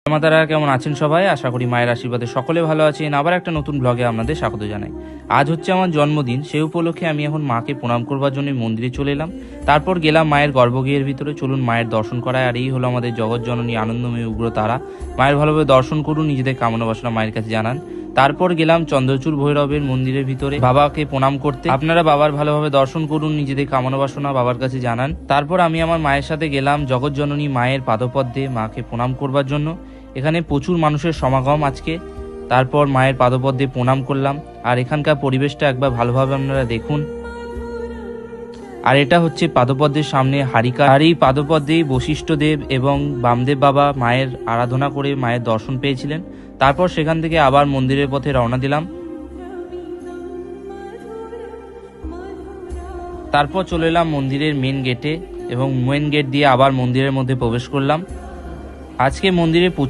মাতারা কেমন আছেন সবাই? আশা করি মায়ের আশীর্বাদে সকলে ভালো আছেন। আবার একটা নতুন ব্লগে আপনাদের স্বাগত জানাই। আজ হচ্ছে আমার জন্মদিন, সেই উপলক্ষে আমি এখন মাকে প্রণাম করবার জন্য মন্দিরে চলে এলাম। তারপর গেলাম মায়ের গর্ভগৃহের ভিতরে। চলুন মায়ের দর্শন করায়। আর এই হলো আমাদের জগৎ জননী আনন্দময়ী উগ্র তারা। মায়ের ভালোভাবে দর্শন করুন, নিজেদের কামনা বাসনা মায়ের কাছে জানান। তারপর গেলাম চন্দ্রচূড় ভৈরবের মন্দিরের ভিতরে বাবাকে প্রণাম করতে। আপনারা বাবার ভালোভাবে দর্শন করুন, নিজেদের কামনা বাসনা বাবার কাছে জানান। তারপর আমি আমার মায়ের সাথে গেলাম জগৎ জননী মায়ের পাদপদ্মে মাকে প্রণাম করবার জন্য। এখানে প্রচুর মানুষের সমাগম আজকে। তারপর মায়ের পাদপদ্মে প্রণাম করলাম। আর এখানকার পরিবেশটা একবার ভালোভাবে আপনারা দেখুন। আর এটা হচ্ছে পাদপদ্মের সামনে হারিকা। আর এই পাদপদ্মেই বশিষ্ঠদেব এবং বামদেব বাবা মায়ের আরাধনা করে মায়ের দর্শন পেয়েছিলেন। তারপর সেখান থেকে আবার মন্দিরের পথে রওনা দিলাম। তারপর চলে এলাম মন্দিরের মেন গেটে এবং মেন গেট দিয়ে আবার মন্দিরের মধ্যে প্রবেশ করলাম। আজকে মন্দিরে প্রচুর